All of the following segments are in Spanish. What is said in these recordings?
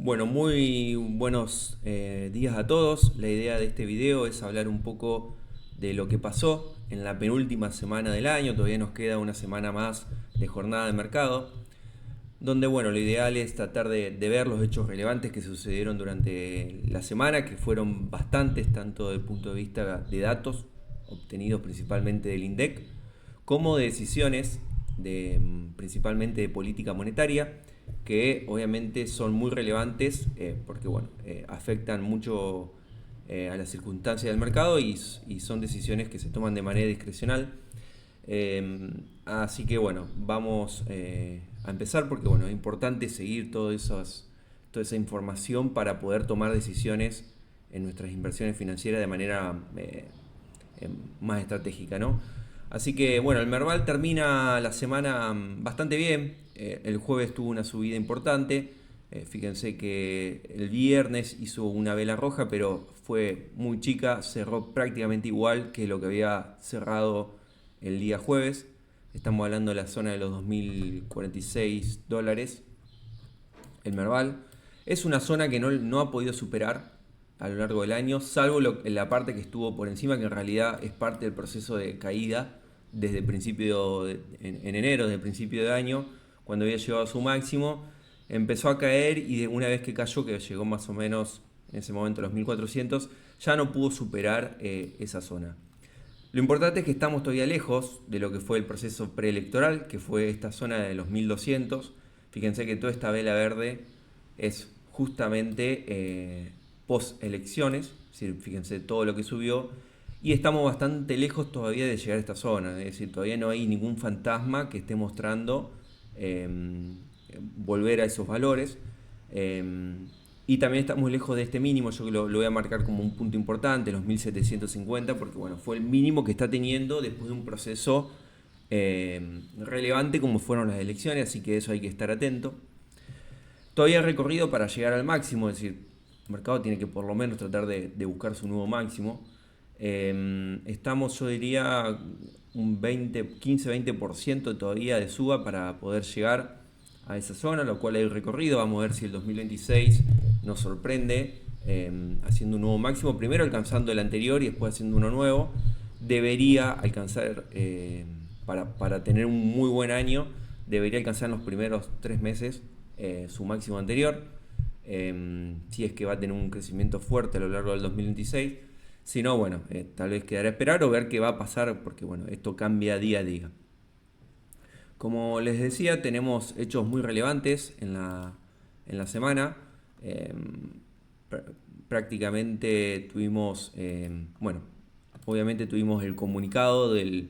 Bueno, muy buenos días a todos. La idea de este video es hablar un poco de lo que pasó en la penúltima semana del año. Todavía nos queda una semana más de jornada de mercado, donde bueno, lo ideal es tratar de ver los hechos relevantes que sucedieron durante la semana, que fueron bastantes, tanto desde el punto de vista de datos obtenidos principalmente del INDEC, como de decisiones principalmente de política monetaria, que obviamente son muy relevantes porque bueno, afectan mucho a las circunstancias del mercado y son decisiones que se toman de manera discrecional. Así que bueno, vamos a empezar porque bueno, es importante seguir toda esa información para poder tomar decisiones en nuestras inversiones financieras de manera más estratégica, ¿no? Así que bueno, el Merval termina la semana bastante bien. El jueves tuvo una subida importante. Fíjense que el viernes hizo una vela roja, pero fue muy chica, cerró prácticamente igual que lo que había cerrado el día jueves. Estamos hablando de la zona de los $2046, el Merval. Es una zona que no ha podido superar a lo largo del año, salvo la parte que estuvo por encima, que en realidad es parte del proceso de caída desde el principio, en enero, desde el principio de año, cuando había llegado a su máximo, empezó a caer y una vez que cayó, que llegó más o menos en ese momento a los 1400, ya no pudo superar esa zona. Lo importante es que estamos todavía lejos de lo que fue el proceso preelectoral, que fue esta zona de los 1200. Fíjense que toda esta vela verde es justamente post elecciones, es decir, fíjense todo lo que subió, y estamos bastante lejos todavía de llegar a esta zona, es decir, todavía no hay ningún fantasma que esté mostrando eh, volver a esos valores. Y también estamos lejos de este mínimo, yo lo voy a marcar como un punto importante, los 1750, porque bueno, fue el mínimo que está teniendo después de un proceso relevante como fueron las elecciones, así que eso hay que estar atento. Todavía hay recorrido para llegar al máximo, es decir, el mercado tiene que por lo menos tratar de buscar su nuevo máximo. Estamos, yo diría, un 15-20% todavía de suba para poder llegar a esa zona, lo cual hay recorrido. Vamos a ver si el 2026 nos sorprende haciendo un nuevo máximo, primero alcanzando el anterior y después haciendo uno nuevo. Debería alcanzar, para tener un muy buen año, debería alcanzar en los primeros 3 meses su máximo anterior, si es que va a tener un crecimiento fuerte a lo largo del 2026. Si no, bueno, tal vez quedará a esperar o ver qué va a pasar, porque bueno, esto cambia día a día. Como les decía, tenemos hechos muy relevantes en la semana. Eh, Prácticamente tuvimos, bueno, obviamente tuvimos el comunicado del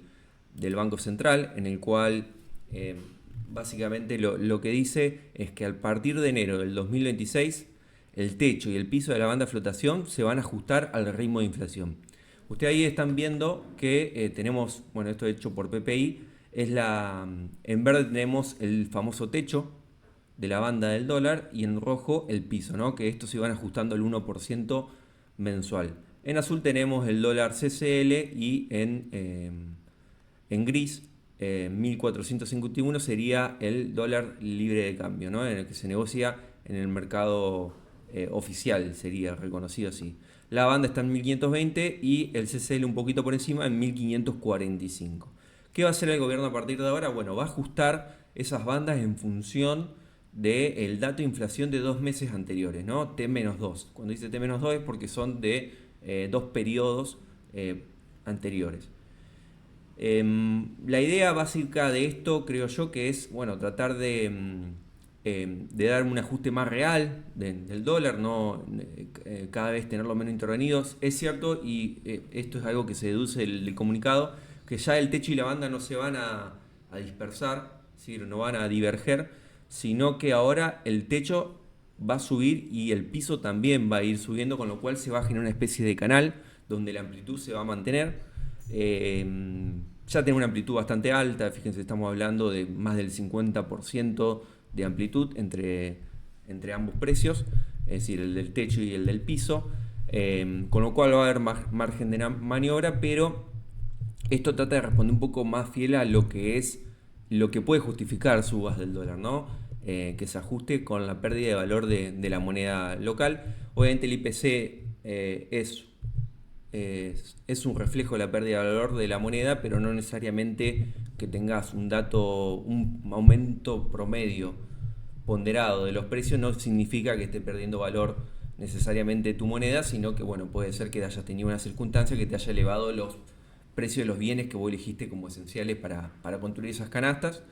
Banco Central, en el cual básicamente lo que dice es que a partir de enero del 2026 el techo y el piso de la banda de flotación se van a ajustar al ritmo de inflación. Ustedes ahí están viendo que tenemos, bueno, esto hecho por PPI, en verde tenemos el famoso techo de la banda del dólar y en rojo el piso, ¿no? Que estos se van ajustando al 1% mensual. En azul tenemos el dólar CCL y en gris 1451 sería el dólar libre de cambio, ¿no? En el que se negocia en el mercado oficial, sería reconocido así. La banda está en 1520 y el CCL un poquito por encima en 1545. ¿Qué va a hacer el gobierno a partir de ahora? Bueno, va a ajustar esas bandas en función del dato de inflación de 2 meses anteriores, ¿no? T-2. Cuando dice T-2 es porque son de 2 periodos anteriores. La idea básica de esto, creo yo, que es, bueno, tratar de dar un ajuste más real del dólar, no cada vez tenerlo menos intervenidos. Es cierto, y esto es algo que se deduce del comunicado, que ya el techo y la banda no se van a dispersar, ¿sí? No van a diverger, sino que ahora el techo va a subir y el piso también va a ir subiendo, con lo cual se va a generar una especie de canal donde la amplitud se va a mantener. Ya tiene una amplitud bastante alta, fíjense, estamos hablando de más del 50% de amplitud entre ambos precios, es decir, el del techo y el del piso, con lo cual va a haber más margen de maniobra, pero esto trata de responder un poco más fiel a lo que puede justificar subas del dólar, ¿no? que se ajuste con la pérdida de valor de la moneda local. Obviamente el IPC es un reflejo de la pérdida de valor de la moneda, pero no necesariamente que tengas un aumento promedio ponderado de los precios no significa que esté perdiendo valor necesariamente tu moneda, sino que bueno, puede ser que hayas tenido una circunstancia que te haya elevado los precios de los bienes que vos elegiste como esenciales para construir esas canastas.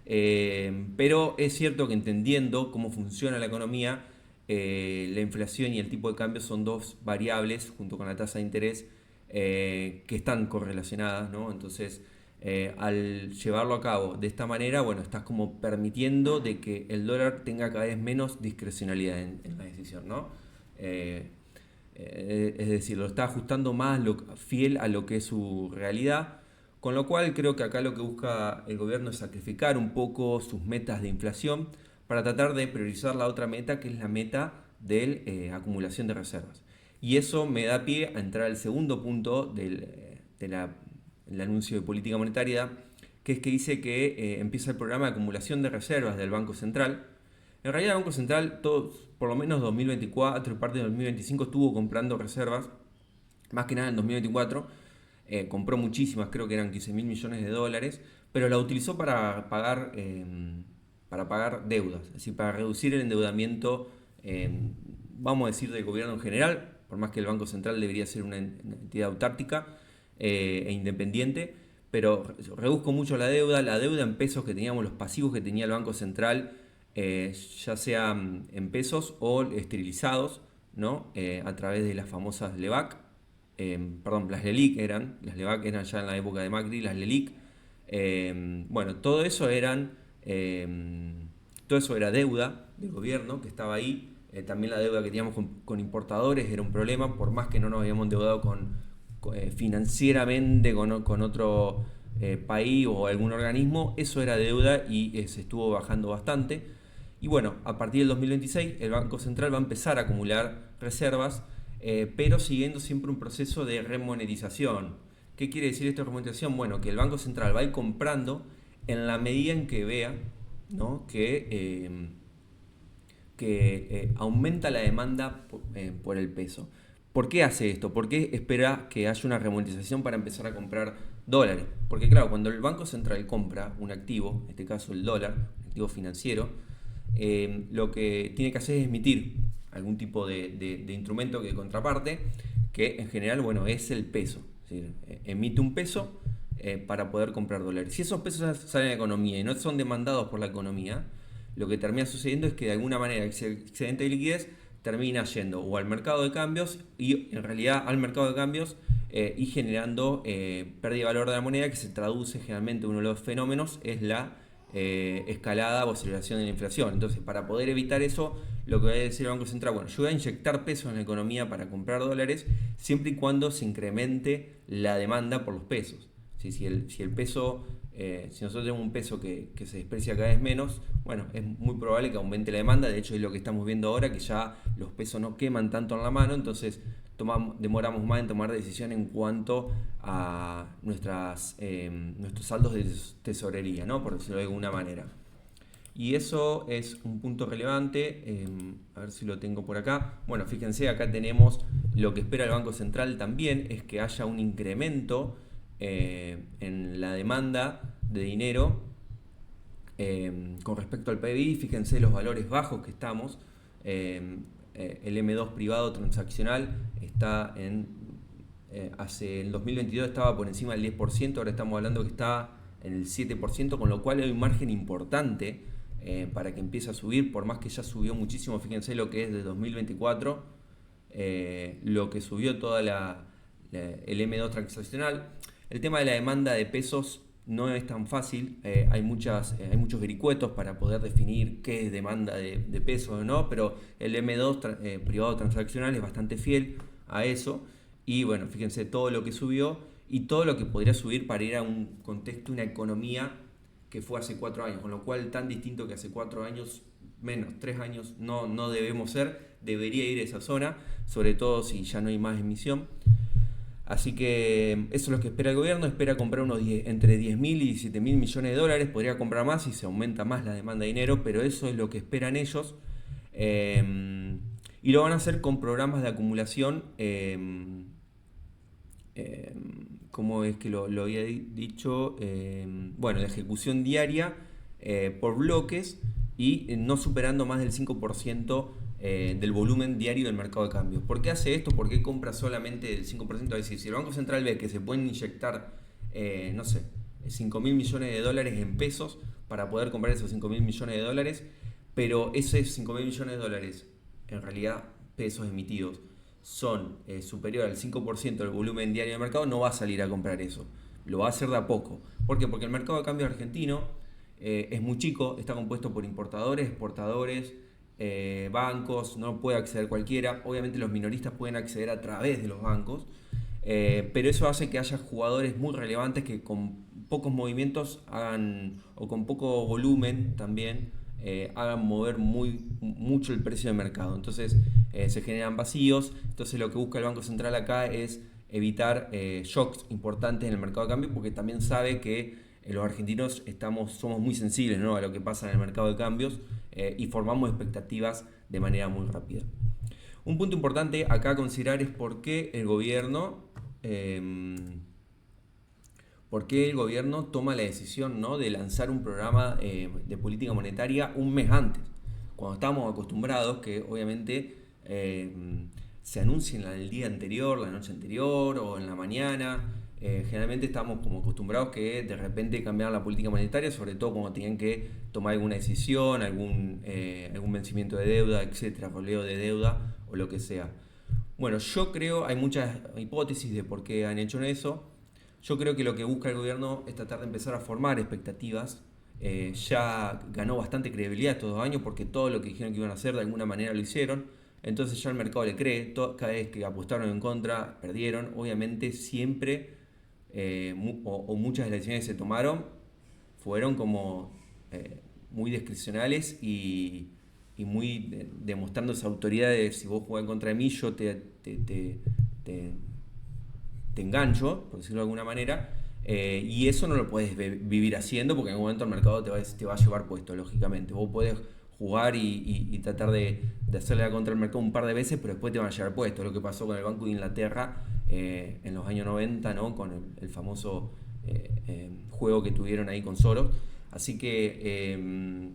Pero es cierto que entendiendo cómo funciona la economía, la inflación y el tipo de cambio son dos variables junto con la tasa de interés que están correlacionadas, ¿no? Entonces, al llevarlo a cabo de esta manera, bueno, estás como permitiendo de que el dólar tenga cada vez menos discrecionalidad en la decisión, ¿no? Es decir, lo está ajustando más fiel a lo que es su realidad, con lo cual creo que acá lo que busca el gobierno es sacrificar un poco sus metas de inflación para tratar de priorizar la otra meta, que es la meta de acumulación de reservas. Y eso me da pie a entrar al segundo punto del anuncio de política monetaria, que es que dice que empieza el programa de acumulación de reservas del Banco Central. En realidad el Banco Central, por lo menos 2024 y parte de 2025, estuvo comprando reservas, más que nada en 2024, compró muchísimas, creo que eran 15 mil millones de dólares, pero la utilizó para pagar deudas, es decir, para reducir el endeudamiento, vamos a decir, del gobierno en general, por más que el Banco Central debería ser una entidad autárquica e independiente, pero reduzco mucho la deuda en pesos que teníamos, los pasivos que tenía el Banco Central, ya sean en pesos o esterilizados, ¿no? A través de las famosas LEVAC, perdón, las LEVAC eran ya en la época de Macri, las LELIC. Bueno, todo eso era deuda del gobierno que estaba ahí. También la deuda que teníamos con importadores era un problema, por más que no nos habíamos endeudado financieramente con otro país o algún organismo, eso era deuda y se estuvo bajando bastante. Y bueno, a partir del 2026 el Banco Central va a empezar a acumular reservas, pero siguiendo siempre un proceso de remonetización. ¿Qué quiere decir esta remonetización? Bueno, que el Banco Central va a ir comprando en la medida en que vea, ¿no?, que aumenta la demanda por el peso. ¿Por qué hace esto? ¿Por qué espera que haya una remonetización para empezar a comprar dólares? Porque claro, cuando el Banco Central compra un activo, en este caso el dólar, un activo financiero, lo que tiene que hacer es emitir algún tipo de instrumento que contraparte, que en general, bueno, es el peso. Es decir, emite un peso para poder comprar dólares. Si esos pesos salen a la economía y no son demandados por la economía, lo que termina sucediendo es que de alguna manera ese excedente de liquidez termina yendo o al mercado de cambios y en realidad al mercado de cambios y generando pérdida de valor de la moneda, que se traduce generalmente, uno de los fenómenos es la escalada o aceleración de la inflación. Entonces, para poder evitar eso, lo que va a decir el Banco Central, bueno, yo voy a inyectar pesos en la economía para comprar dólares siempre y cuando se incremente la demanda por los pesos. Si el peso, si nosotros tenemos un peso que se desprecia cada vez menos, bueno, es muy probable que aumente la demanda. De hecho, es lo que estamos viendo ahora, que ya los pesos no queman tanto en la mano, entonces demoramos más en tomar decisión en cuanto a nuestros saldos de tesorería, ¿no?, por decirlo de alguna manera. Y eso es un punto relevante, a ver si lo tengo por acá. Bueno, fíjense, acá tenemos lo que espera el Banco Central también, es que haya un incremento en la demanda de dinero con respecto al PBI. Fíjense los valores bajos que estamos. El M2 privado transaccional está hace el 2022 estaba por encima del 10%, ahora estamos hablando que está en el 7%, con lo cual hay un margen importante para que empiece a subir, por más que ya subió muchísimo. Fíjense lo que es de 2024, lo que subió toda el M2 transaccional. El tema de la demanda de pesos no es tan fácil, hay muchos vericuetos para poder definir qué es demanda de pesos o no, pero el M2 privado transaccional es bastante fiel a eso. Y bueno, fíjense todo lo que subió y todo lo que podría subir para ir a un contexto, una economía que fue hace 4 años, con lo cual tan distinto que hace 4 años, menos 3 años, no debemos ser, debería ir a esa zona, sobre todo si ya no hay más emisión. Así que eso es lo que espera el gobierno. Espera comprar entre 10.000 y 17.000 millones de dólares. Podría comprar más si se aumenta más la demanda de dinero, pero eso es lo que esperan ellos. Y lo van a hacer con programas de acumulación. ¿Cómo es que lo había dicho? Bueno, de ejecución diaria por bloques y no superando más del 5% del volumen diario del mercado de cambios. ¿Por qué hace esto? ¿Por qué compra solamente el 5%? Es decir, si el Banco Central ve que se pueden inyectar, no sé, 5.000 millones de dólares en pesos para poder comprar esos 5.000 millones de dólares, pero esos 5.000 millones de dólares, en realidad pesos emitidos, son superior al 5% del volumen diario del mercado, no va a salir a comprar eso. Lo va a hacer de a poco. ¿Por qué? Porque el mercado de cambio argentino es muy chico, está compuesto por importadores, exportadores, bancos, no puede acceder cualquiera. Obviamente los minoristas pueden acceder a través de los bancos, pero eso hace que haya jugadores muy relevantes que con pocos movimientos hagan, o con poco volumen también, hagan mover mucho el precio de mercado. Entonces se generan vacíos. Entonces lo que busca el Banco Central acá es evitar shocks importantes en el mercado de cambio, porque también sabe que los argentinos somos muy sensibles, ¿no?, a lo que pasa en el mercado de cambios y formamos expectativas de manera muy rápida. Un punto importante acá a considerar es por qué el gobierno toma la decisión, ¿no?, de lanzar un programa de política monetaria un mes antes, cuando estamos acostumbrados que obviamente se anuncien el día anterior, la noche anterior o en la mañana. Generalmente estamos como acostumbrados que de repente cambiaran la política monetaria, sobre todo cuando tenían que tomar alguna decisión, algún vencimiento de deuda, etcétera, roleo de deuda o lo que sea. Bueno, yo creo, hay muchas hipótesis de por qué han hecho eso. Yo creo que lo que busca el gobierno es tratar de empezar a formar expectativas. Ya ganó bastante credibilidad estos 2 años porque todo lo que dijeron que iban a hacer de alguna manera lo hicieron. Entonces ya el mercado le cree. Cada vez que apostaron en contra, perdieron. Obviamente siempre, o muchas de las decisiones que se tomaron fueron como muy discrecionales y muy demostrando esa autoridad de si vos jugás contra mí, yo te engancho, por decirlo de alguna manera, y eso no lo puedes vivir haciendo porque en algún momento el mercado te va a llevar puesto, lógicamente. Vos podés jugar y tratar de hacerle la contra el mercado un par de veces, pero después te van a llevar puesto. Lo que pasó con el Banco de Inglaterra en los años 90, ¿no?, con el famoso juego que tuvieron ahí con Soros. Así que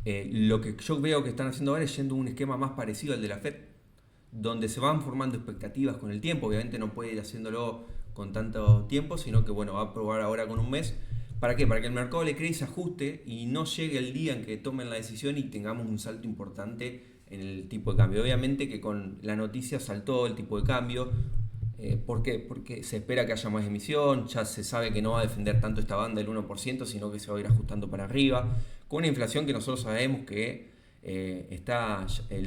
lo que yo veo que están haciendo ahora es yendo a un esquema más parecido al de la Fed, donde se van formando expectativas con el tiempo. Obviamente no puede ir haciéndolo con tanto tiempo, sino que bueno, va a probar ahora con un mes. ¿Para qué? Para que el mercado le cree y se ajuste y no llegue el día en que tomen la decisión y tengamos un salto importante en el tipo de cambio. Obviamente que con la noticia saltó el tipo de cambio. ¿Por qué? Porque se espera que haya más emisión, ya se sabe que no va a defender tanto esta banda del 1%, sino que se va a ir ajustando para arriba, con una inflación que nosotros sabemos que le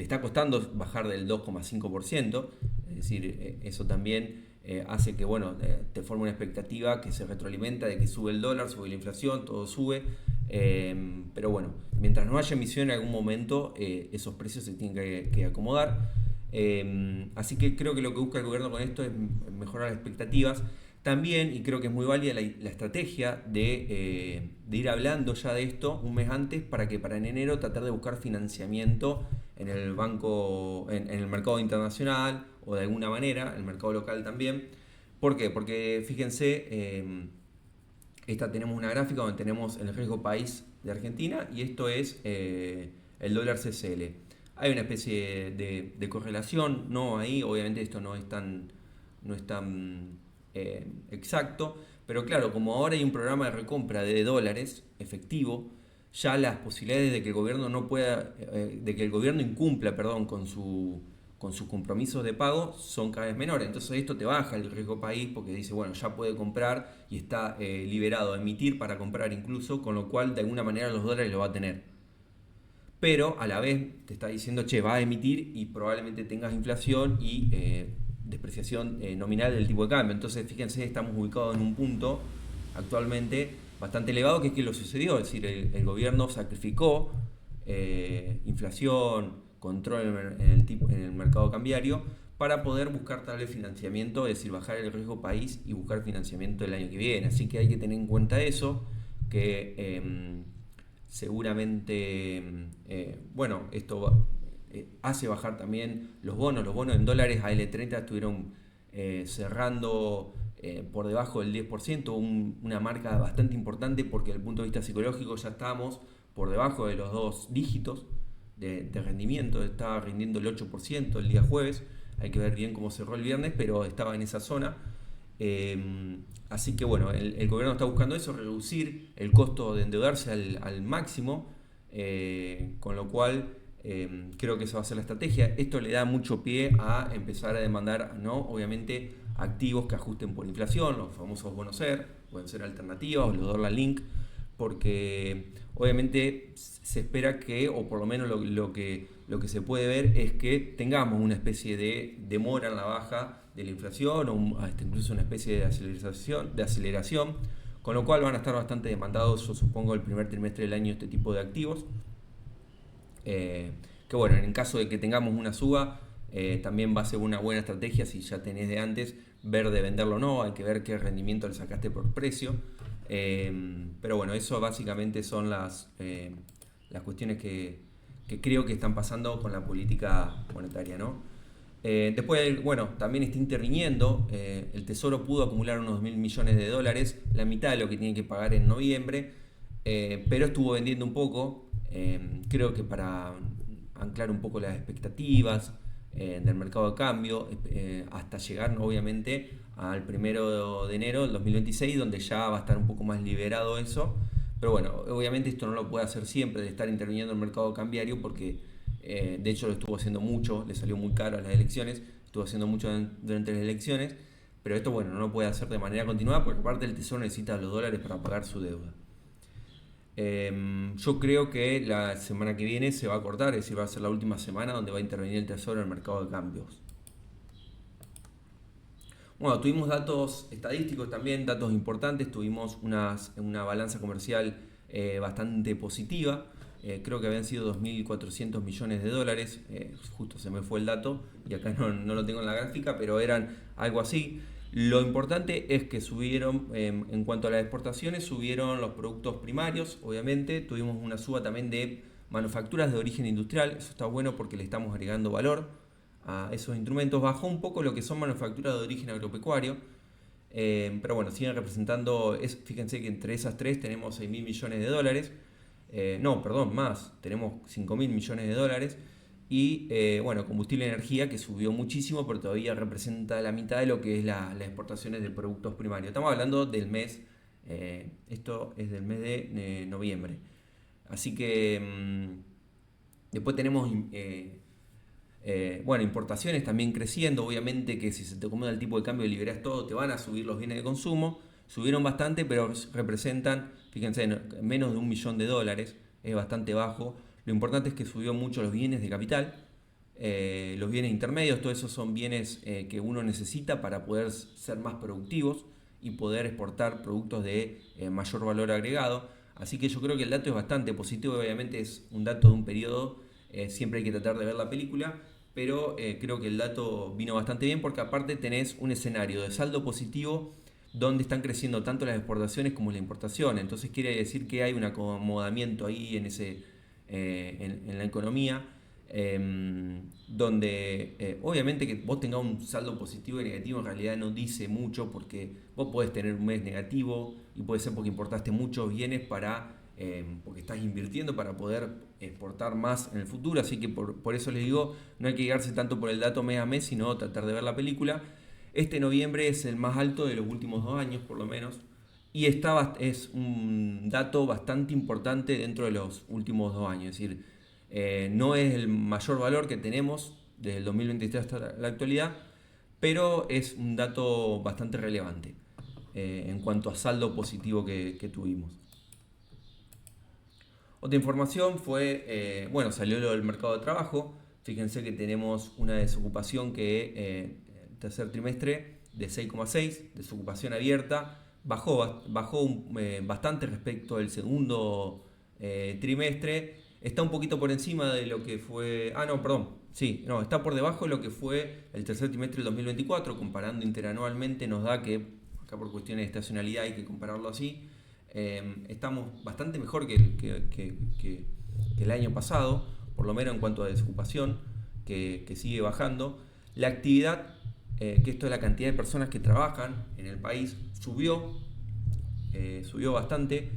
está costando bajar del 2,5%, es decir, eso también hace que bueno, te forme una expectativa que se retroalimenta de que sube el dólar, sube la inflación, todo sube, pero bueno, mientras no haya emisión en algún momento, esos precios se tienen que acomodar. Así que creo que lo que busca el gobierno con esto es mejorar las expectativas. También, y creo que es muy válida la estrategia de ir hablando ya de esto un mes antes para que para en enero tratar de buscar financiamiento en el banco, en el mercado internacional o de alguna manera, el mercado local también. ¿Por qué? Porque fíjense, tenemos una gráfica donde tenemos el riesgo país de Argentina y esto es el dólar CCL. Hay una especie de correlación, no ahí, obviamente esto no es tan exacto, pero claro, como ahora hay un programa de recompra de dólares efectivo, ya las posibilidades de que el gobierno de que el gobierno incumpla, perdón, con sus compromisos de pago son cada vez menores. Entonces esto te baja el riesgo país porque dice, bueno, ya puede comprar y está liberado a emitir para comprar incluso, con lo cual de alguna manera los dólares lo va a tener. Pero a la vez te está diciendo, che, va a emitir y probablemente tengas inflación y despreciación nominal del tipo de cambio. Entonces, fíjense, estamos ubicados en un punto actualmente bastante elevado, que es que lo sucedió. Es decir, el gobierno sacrificó inflación, control en el mercado cambiario, para poder buscar tal vez financiamiento, es decir, bajar el riesgo país y buscar financiamiento el año que viene. Así que hay que tener en cuenta eso, que seguramente, bueno, hace bajar también los bonos. Los bonos en dólares a L30 estuvieron cerrando por debajo del 10%, una marca bastante importante porque desde el punto de vista psicológico ya estábamos por debajo de los dos dígitos de rendimiento. Estaba rindiendo el 8% el día jueves. Hay que ver bien cómo cerró el viernes, pero estaba en esa zona. Así que bueno, el gobierno está buscando eso, reducir el costo de endeudarse al máximo, con lo cual creo que esa va a ser la estrategia. Esto le da mucho pie a empezar a demandar, ¿no? Obviamente, activos que ajusten por inflación, los famosos bonos SER, pueden ser alternativas, o los Dollar Link, porque obviamente se espera que, o por lo menos lo que se puede ver es que tengamos una especie de demora en la baja de la inflación, o hasta incluso una especie de aceleración, con lo cual van a estar bastante demandados, yo supongo, el primer trimestre del año este tipo de activos. Que bueno, en caso de que tengamos una suba, también va a ser una buena estrategia si ya tenés de antes ver de venderlo o no, hay que ver qué rendimiento le sacaste por precio. Pero bueno, eso básicamente son las cuestiones que creo que están pasando con la política monetaria, ¿no? Después, bueno, también está interviniendo, el Tesoro pudo acumular unos 1.000 millones de dólares, la mitad de lo que tiene que pagar en noviembre, pero estuvo vendiendo un poco, creo que para anclar un poco las expectativas del mercado de cambio, hasta llegar obviamente al 1 de enero del 2026, donde ya va a estar un poco más liberado eso. Pero bueno, obviamente esto no lo puede hacer siempre de estar interviniendo en el mercado cambiario, porque de hecho lo estuvo haciendo mucho, le salió muy caro a las elecciones, estuvo haciendo mucho durante las elecciones, pero esto bueno, no lo puede hacer de manera continuada porque aparte el Tesoro necesita los dólares para pagar su deuda. Yo creo que la semana que viene se va a cortar, es decir, va a ser la última semana donde va a intervenir el Tesoro en el mercado de cambios. Bueno, tuvimos datos estadísticos también, datos importantes, tuvimos una balanza comercial bastante positiva, creo que habían sido 2.400 millones de dólares, justo se me fue el dato y acá no lo tengo en la gráfica, pero eran algo así. Lo importante es que subieron, en cuanto a las exportaciones, subieron los productos primarios, obviamente, tuvimos una suba también de manufacturas de origen industrial, eso está bueno porque le estamos agregando valor a esos instrumentos. Bajó un poco lo que son manufacturas de origen agropecuario, pero bueno, siguen representando, fíjense que entre esas tres tenemos 6.000 millones de dólares, no, perdón, más, tenemos 5.000 millones de dólares. Y bueno, combustible y energía que subió muchísimo, pero todavía representa la mitad de lo que es las exportaciones de productos primarios. Estamos hablando del mes, esto es del mes de noviembre. Así que después tenemos bueno, importaciones también creciendo. Obviamente que si se te acomoda el tipo de cambio y liberas todo, te van a subir los bienes de consumo. Subieron bastante, pero representan, fíjense, menos de 1 millón de dólares. Es bastante bajo. Lo importante es que subió mucho los bienes de capital, los bienes intermedios, todos esos son bienes que uno necesita para poder ser más productivos y poder exportar productos de mayor valor agregado. Así que yo creo que el dato es bastante positivo, obviamente es un dato de un periodo, siempre hay que tratar de ver la película, pero creo que el dato vino bastante bien porque aparte tenés un escenario de saldo positivo donde están creciendo tanto las exportaciones como la importación. Entonces quiere decir que hay un acomodamiento ahí en la economía, donde obviamente que vos tengas un saldo positivo y negativo en realidad no dice mucho, porque vos podés tener un mes negativo y puede ser porque importaste muchos bienes porque estás invirtiendo para poder exportar más en el futuro. Así que por eso les digo, no hay que guiarse tanto por el dato mes a mes, sino tratar de ver la película. Este noviembre es el más alto de los últimos 2 años, por lo menos, y es un dato bastante importante dentro de los últimos 2 años. Es decir, no es el mayor valor que tenemos desde el 2023 hasta la actualidad, pero es un dato bastante relevante en cuanto a saldo positivo que tuvimos. Otra información fue, bueno, salió lo del mercado de trabajo. Fíjense que tenemos una desocupación que el tercer trimestre de 6,6, desocupación abierta, bajó bastante respecto al segundo trimestre. está un poquito por encima de lo que fue... Ah, no, perdón. Sí, no, está por debajo de lo que fue el tercer trimestre del 2024. Comparando interanualmente nos da que, acá por cuestiones de estacionalidad hay que compararlo así, estamos bastante mejor que el año pasado, por lo menos en cuanto a desocupación, que sigue bajando. La actividad, que esto es la cantidad de personas que trabajan en el país, subió bastante.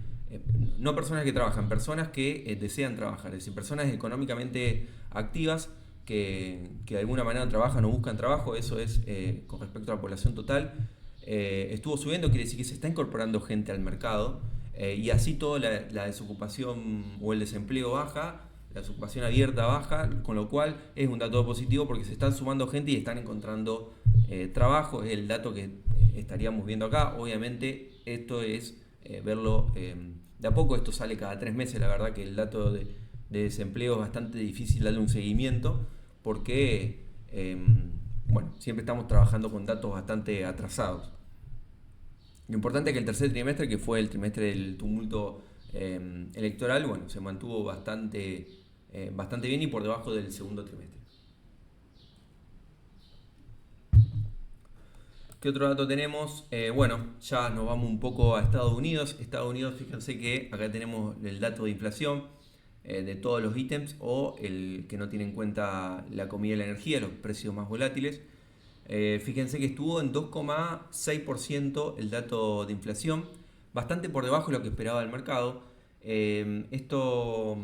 No personas que trabajan, personas que desean trabajar, es decir, personas económicamente activas que de alguna manera trabajan o buscan trabajo. Eso es con respecto a la población total. Estuvo subiendo, quiere decir que se está incorporando gente al mercado, y así toda la desocupación o el desempleo baja, la desocupación abierta baja, con lo cual es un dato positivo porque se están sumando gente y están encontrando trabajo. Es el dato que estaríamos viendo acá. Obviamente esto es verlo de a poco, esto sale cada 3 meses. La verdad que el dato de desempleo es bastante difícil darle un seguimiento porque bueno, siempre estamos trabajando con datos bastante atrasados. Lo importante es que el tercer trimestre, que fue el trimestre del tumulto electoral, bueno, se mantuvo bastante bien y por debajo del segundo trimestre. ¿Qué otro dato tenemos? Bueno, ya nos vamos un poco a Estados Unidos. Estados Unidos, fíjense que acá tenemos el dato de inflación de todos los ítems, o el que no tiene en cuenta la comida y la energía, los precios más volátiles. Fíjense que estuvo en 2,6% el dato de inflación, bastante por debajo de lo que esperaba el mercado. Esto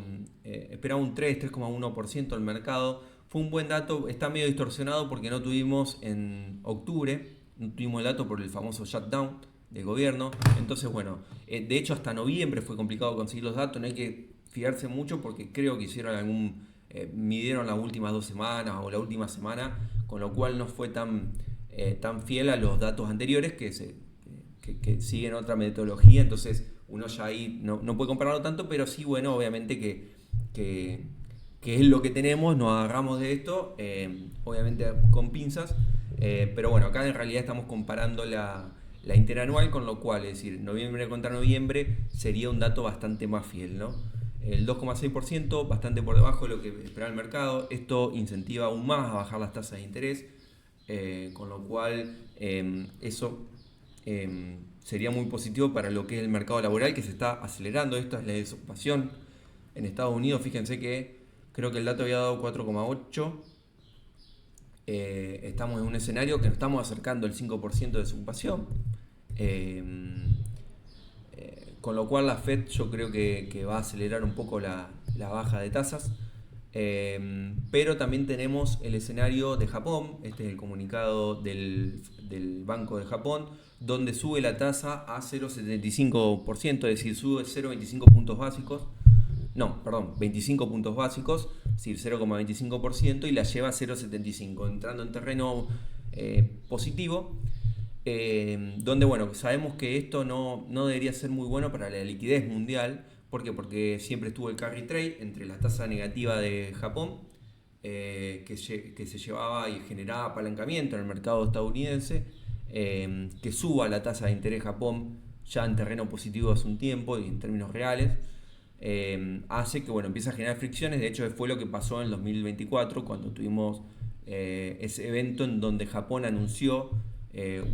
esperaba un 3,1% el mercado. Fue un buen dato, está medio distorsionado porque no tuvimos en octubre, no tuvimos el dato por el famoso shutdown del gobierno. Entonces, bueno, de hecho hasta noviembre fue complicado conseguir los datos, no hay que fiarse mucho porque creo que hicieron midieron las últimas 2 semanas o la última semana, con lo cual no fue tan fiel a los datos anteriores que siguen otra metodología. Entonces uno ya ahí no puede compararlo tanto, pero sí, bueno, obviamente que es lo que tenemos, nos agarramos de esto, obviamente con pinzas, pero bueno, acá en realidad estamos comparando la interanual, con lo cual, es decir, noviembre contra noviembre sería un dato bastante más fiel, ¿no? El 2,6%, bastante por debajo de lo que esperaba el mercado. Esto incentiva aún más a bajar las tasas de interés, con lo cual eso sería muy positivo para lo que es el mercado laboral, que se está acelerando. Esta es la desocupación en Estados Unidos. Fíjense que creo que el dato había dado 4,8. Estamos en un escenario que nos estamos acercando al 5% de desocupación. Con lo cual la Fed yo creo que va a acelerar un poco la baja de tasas. Pero también tenemos el escenario de Japón. Este es el comunicado del Banco de Japón, donde sube la tasa a 0,75%, es decir, sube 0,25 puntos básicos. No, perdón, 25 puntos básicos, es decir, 0,25%, y la lleva a 0,75, entrando en terreno positivo. Donde, bueno, sabemos que esto no debería ser muy bueno para la liquidez mundial. ¿Por qué? Porque siempre estuvo el carry trade entre la tasa negativa de Japón, que se llevaba y generaba apalancamiento en el mercado estadounidense, que suba la tasa de interés Japón ya en terreno positivo hace un tiempo y en términos reales, hace que, bueno, empiece a generar fricciones. De hecho, fue lo que pasó en el 2024 cuando tuvimos ese evento en donde Japón anunció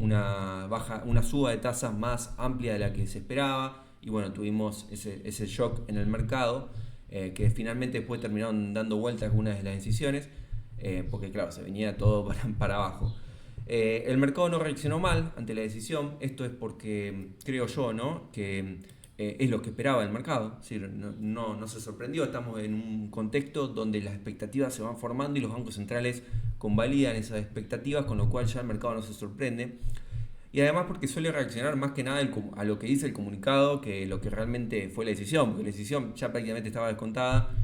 una suba de tasas más amplia de la que se esperaba, y bueno, tuvimos ese shock en el mercado, que finalmente después terminaron dando vuelta algunas de las decisiones, porque claro, se venía todo para abajo. El mercado no reaccionó mal ante la decisión. Esto es porque creo yo, ¿no?, que es lo que esperaba el mercado, es decir, no se sorprendió. Estamos en un contexto donde las expectativas se van formando y los bancos centrales convalidan esas expectativas, con lo cual ya el mercado no se sorprende. Y además porque suele reaccionar más que nada a lo que dice el comunicado que lo que realmente fue la decisión, porque la decisión ya prácticamente estaba descontada,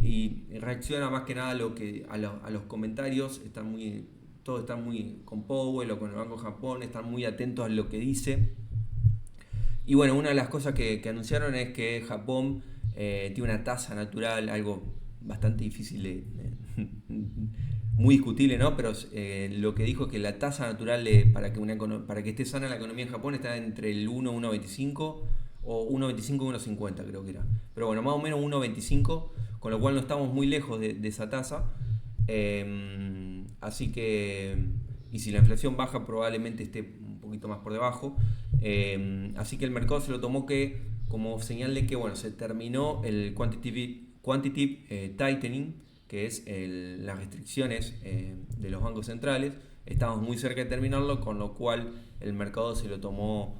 y reacciona más que nada a los comentarios. Todos están muy con Powell o con el Banco de Japón, están muy atentos a lo que dice. Y bueno, una de las cosas que anunciaron es que Japón tiene una tasa natural, algo bastante difícil muy discutible, ¿no? Pero lo que dijo es que la tasa natural para que esté sana la economía en Japón está entre el 1 y 1,25, o 1,25 y 1,50 creo que era. Pero bueno, más o menos 1,25, con lo cual no estamos muy lejos de esa tasa. Así que, y si la inflación baja, probablemente esté un poquito más por debajo. Así que el mercado se lo tomó como señal de que bueno, se terminó el quantitative tightening, que es las restricciones de los bancos centrales. Estamos muy cerca de terminarlo, con lo cual el mercado se lo tomó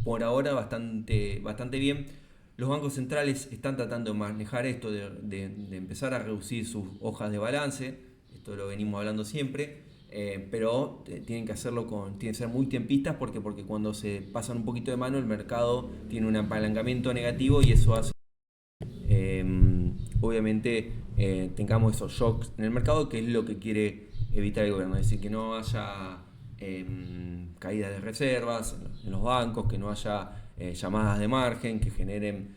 por ahora bastante bien. Los bancos centrales están tratando de manejar esto, de empezar a reducir sus hojas de balance. Esto lo venimos hablando siempre. Pero tienen que hacerlo tienen que ser muy tiempistas porque cuando se pasan un poquito de mano el mercado tiene un apalancamiento negativo y eso hace obviamente tengamos esos shocks en el mercado, que es lo que quiere evitar el gobierno, es decir, que no haya caídas de reservas en los bancos, que no haya llamadas de margen que generen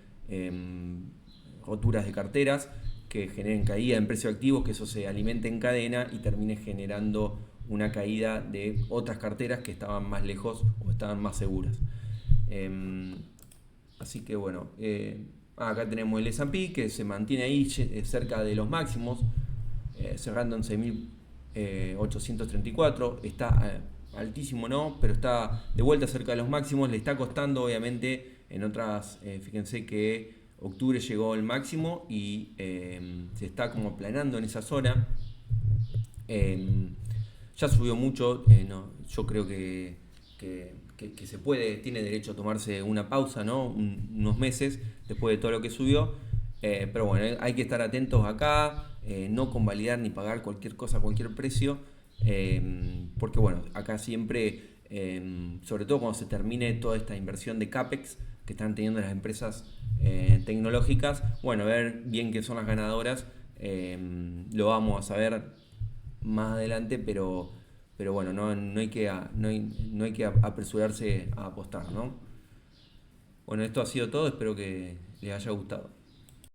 roturas de carteras, que generen caída en precio de activos, que eso se alimente en cadena y termine generando una caída de otras carteras que estaban más lejos o estaban más seguras. Así que bueno, acá tenemos el S&P que se mantiene ahí cerca de los máximos, cerrando en 6.834. Está altísimo, ¿no? Pero está de vuelta cerca de los máximos. Le está costando, obviamente, en otras, fíjense que octubre llegó al máximo y se está como aplanando en esa zona. Ya subió mucho, no, yo creo que se tiene derecho a tomarse una pausa, ¿no? Unos meses después de todo lo que subió. Pero bueno, hay que estar atentos acá, no convalidar ni pagar cualquier cosa a cualquier precio, porque bueno, acá siempre, sobre todo cuando se termine toda esta inversión de CAPEX que están teniendo las empresas tecnológicas, bueno, ver bien qué son las ganadoras, lo vamos a saber más adelante, pero bueno, no hay que apresurarse a apostar, ¿no? Bueno, esto ha sido todo, espero que les haya gustado.